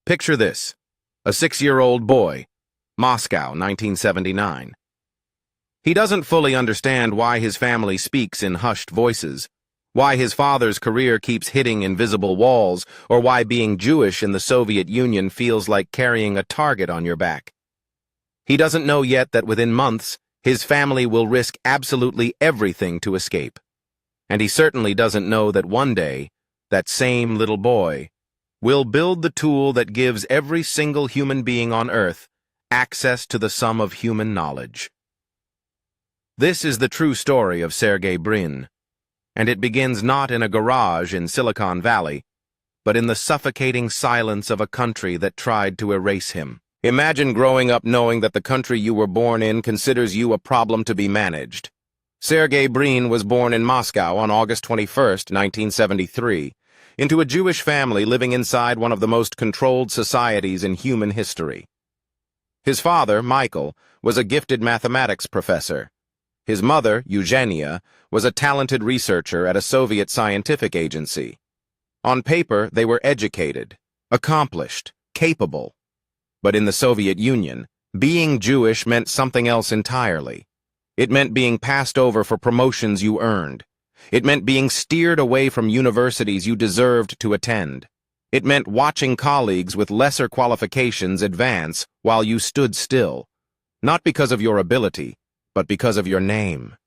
Picture this: a 6-year-old boy, Moscow, 1979. He doesn't fully understand why his family speaks in hushed voices, why his father's career keeps hitting invisible walls, or why being Jewish in the Soviet Union feels like carrying a target on your back. He doesn't know yet that within months, his family will risk absolutely everything to escape. And he certainly doesn't know that one day, that same little boy will build the tool that gives every single human being on Earth access to the sum of human knowledge. This is the true story of Sergey Brin, and it begins not in a garage in Silicon Valley, but in the suffocating silence of a country that tried to erase him. Imagine growing up knowing that the country you were born in considers you a problem to be managed. Sergey Brin was born in Moscow on August 21, 1973, into a Jewish family living inside one of the most controlled societies in human history. His father, Michael, was a gifted mathematics professor. His mother, Eugenia, was a talented researcher at a Soviet scientific agency. On paper, they were educated, accomplished, capable. But in the Soviet Union, being Jewish meant something else entirely. It meant being passed over for promotions you earned. It meant being steered away from universities you deserved to attend. It meant watching colleagues with lesser qualifications advance while you stood still, not because of your ability, but because of your name,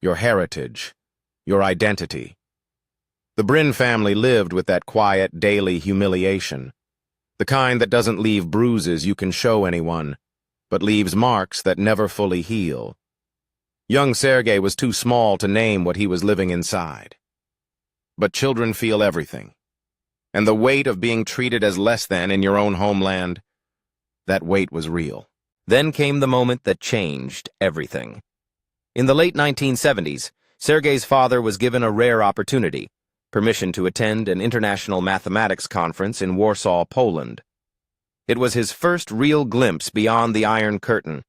your heritage, your identity. The Brin family lived with that quiet, daily humiliation, the kind that doesn't leave bruises you can show anyone, but leaves marks that never fully heal. Young Sergey was too small to name what he was living inside. But children feel everything. And the weight of being treated as less than in your own homeland, that weight was real. Then came the moment that changed everything. In the late 1970s, Sergey's father was given a rare opportunity, permission to attend an international mathematics conference in Warsaw, Poland. It was his first real glimpse beyond the Iron Curtain,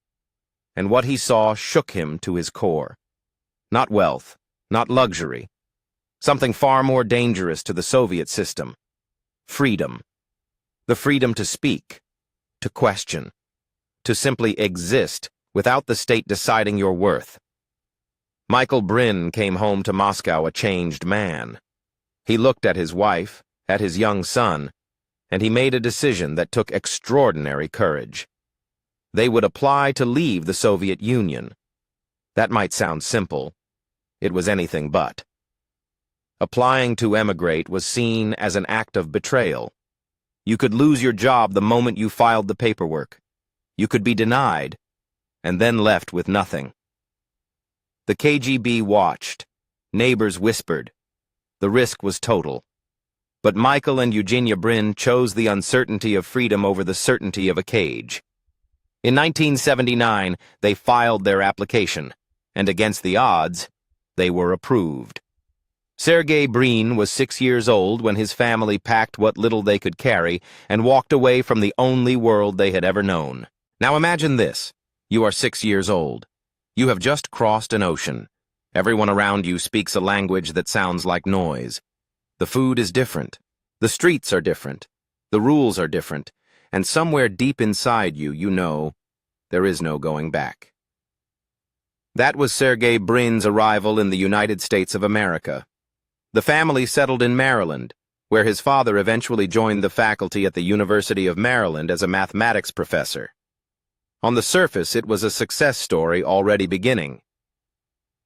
and what he saw shook him to his core. Not wealth, not luxury. Something far more dangerous to the Soviet system. Freedom. The freedom to speak, to question, to simply exist without the state deciding your worth. Michael Brin came home to Moscow a changed man. He looked at his wife, at his young son, and he made a decision that took extraordinary courage. They would apply to leave the Soviet Union. That might sound simple. It was anything but. Applying to emigrate was seen as an act of betrayal. You could lose your job the moment you filed the paperwork. You could be denied, and then left with nothing. The KGB watched. Neighbors whispered. The risk was total. But Michael and Eugenia Brin chose the uncertainty of freedom over the certainty of a cage. In 1979, they filed their application, and against the odds, they were approved. Sergey Brin was 6 years old when his family packed what little they could carry and walked away from the only world they had ever known. Now imagine this. You are 6 years old. You have just crossed an ocean. Everyone around you speaks a language that sounds like noise. The food is different. The streets are different. The rules are different. And somewhere deep inside you, you know, there is no going back. That was Sergey Brin's arrival in the United States of America. The family settled in Maryland, where his father eventually joined the faculty at the University of Maryland as a mathematics professor. On the surface, it was a success story already beginning.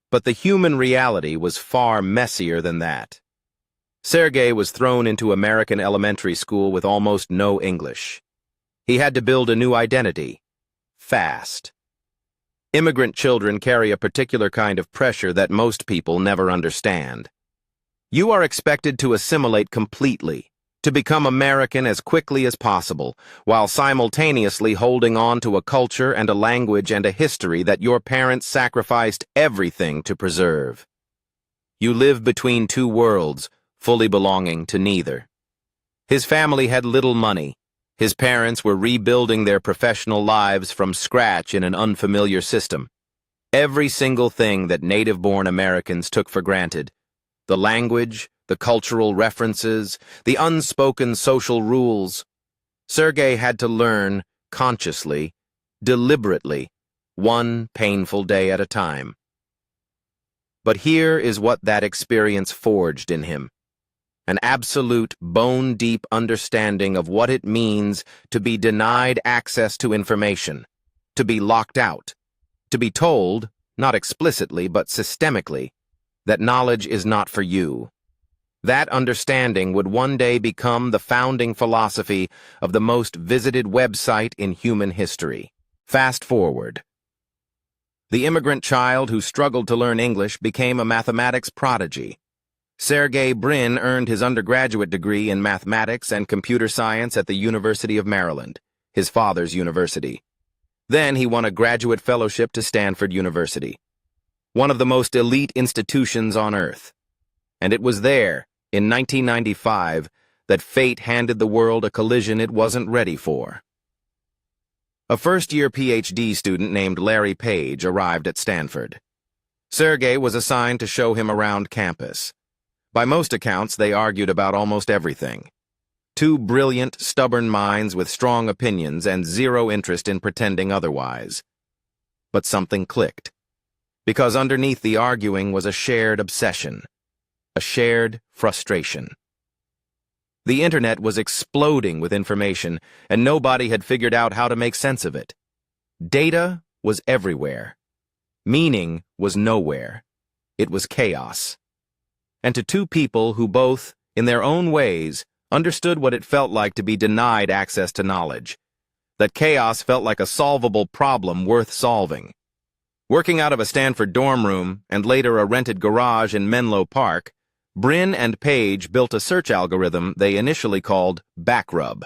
But the human reality was far messier than that. Sergey was thrown into American elementary school with almost no English. He had to build a new identity, fast. Immigrant children carry a particular kind of pressure that most people never understand. You are expected to assimilate completely, to become American as quickly as possible, while simultaneously holding on to a culture and a language and a history that your parents sacrificed everything to preserve. You live between two worlds, fully belonging to neither. His family had little money. His parents were rebuilding their professional lives from scratch in an unfamiliar system. Every single thing that native-born Americans took for granted, the language, the cultural references, the unspoken social rules, Sergey had to learn consciously, deliberately, one painful day at a time. But here is what that experience forged in him: an absolute, bone-deep understanding of what it means to be denied access to information, to be locked out, to be told, not explicitly but systemically, that knowledge is not for you. That understanding would one day become the founding philosophy of the most visited website in human history. Fast forward. The immigrant child who struggled to learn English became a mathematics prodigy. Sergey Brin earned his undergraduate degree in mathematics and computer science at the University of Maryland, his father's university. Then he won a graduate fellowship to Stanford University, one of the most elite institutions on Earth. And it was there, in 1995, that fate handed the world a collision it wasn't ready for. A first-year PhD student named Larry Page arrived at Stanford. Sergey was assigned to show him around campus. By most accounts, they argued about almost everything. Two brilliant, stubborn minds with strong opinions and zero interest in pretending otherwise. But something clicked, because underneath the arguing was a shared obsession, a shared frustration. The internet was exploding with information, and nobody had figured out how to make sense of it. Data was everywhere. Meaning was nowhere. It was chaos. And to two people who both, in their own ways, understood what it felt like to be denied access to knowledge, that chaos felt like a solvable problem worth solving. Working out of a Stanford dorm room and later a rented garage in Menlo Park, Brin and Page built a search algorithm they initially called Backrub.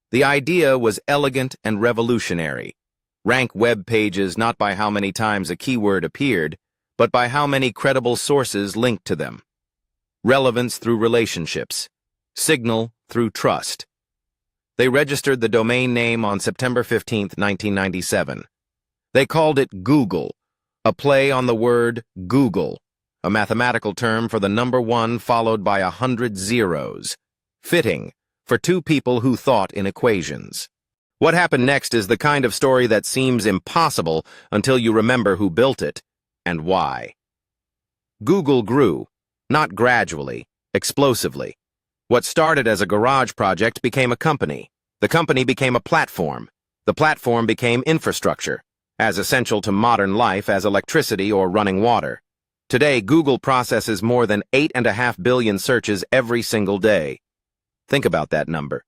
The idea was elegant and revolutionary. Rank web pages not by how many times a keyword appeared, but by how many credible sources linked to them. Relevance through relationships. Signal through trust. They registered the domain name on September 15, 1997. They called it Google, a play on the word Google, a mathematical term for the number 1 followed by 100 zeros. Fitting for two people who thought in equations. What happened next is the kind of story that seems impossible until you remember who built it and why. Google grew, not gradually, explosively. What started as a garage project became a company. The company became a platform. The platform became infrastructure, as essential to modern life as electricity or running water. Today, Google processes more than 8.5 billion searches every single day. Think about that number.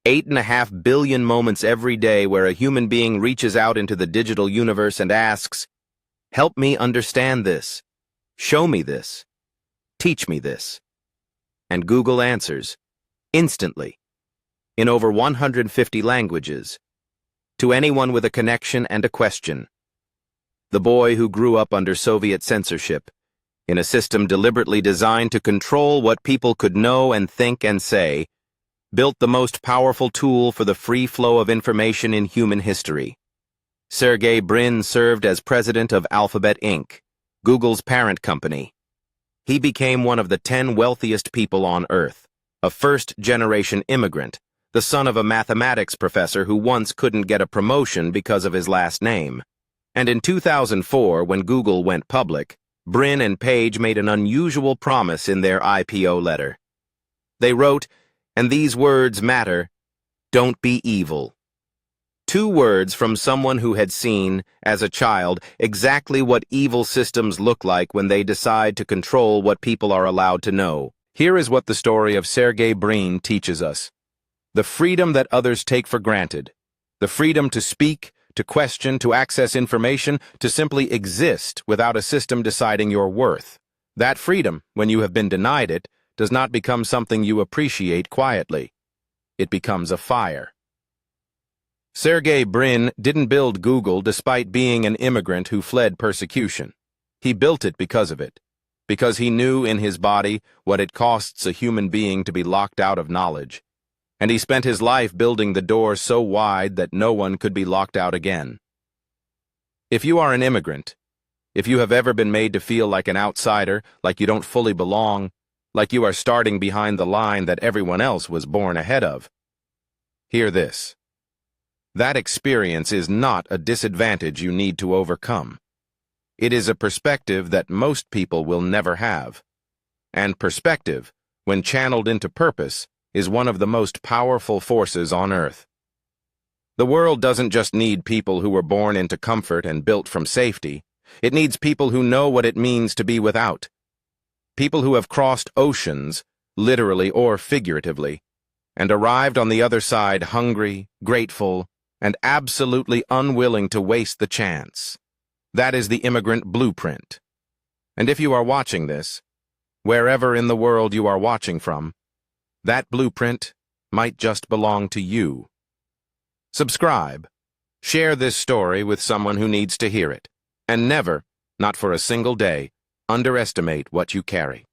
8.5 billion moments every day where a human being reaches out into the digital universe and asks, "Help me understand this. Show me this. Teach me this." And Google answers, instantly, in over 150 languages, to anyone with a connection and a question. The boy who grew up under Soviet censorship, in a system deliberately designed to control what people could know and think and say, built the most powerful tool for the free flow of information in human history. Sergey Brin served as president of Alphabet Inc., Google's parent company. He became one of the 10 wealthiest people on Earth, a first-generation immigrant, the son of a mathematics professor who once couldn't get a promotion because of his last name. And in 2004, when Google went public, Brin and Page made an unusual promise in their IPO letter. They wrote, and these words matter, "Don't be evil." 2 words from someone who had seen, as a child, exactly what evil systems look like when they decide to control what people are allowed to know. Here is what the story of Sergey Brin teaches us. The freedom that others take for granted. The freedom to speak, to question, to access information, to simply exist without a system deciding your worth. That freedom, when you have been denied it, does not become something you appreciate quietly. It becomes a fire. Sergey Brin didn't build Google despite being an immigrant who fled persecution. He built it because of it, because he knew in his body what it costs a human being to be locked out of knowledge. And he spent his life building the door so wide that no one could be locked out again. If you are an immigrant, if you have ever been made to feel like an outsider, like you don't fully belong, like you are starting behind the line that everyone else was born ahead of, Hear this. That experience is not a disadvantage you need to overcome. It is a perspective that most people will never have. And perspective, when channeled into purpose, is one of the most powerful forces on earth. The world doesn't just need people who were born into comfort and built from safety. It needs people who know what it means to be without. People who have crossed oceans, literally or figuratively, and arrived on the other side hungry, grateful, and absolutely unwilling to waste the chance. That is the immigrant blueprint. And if you are watching this, wherever in the world you are watching from, that blueprint might just belong to you. Subscribe. Share this story with someone who needs to hear it. And never, not for a single day, underestimate what you carry.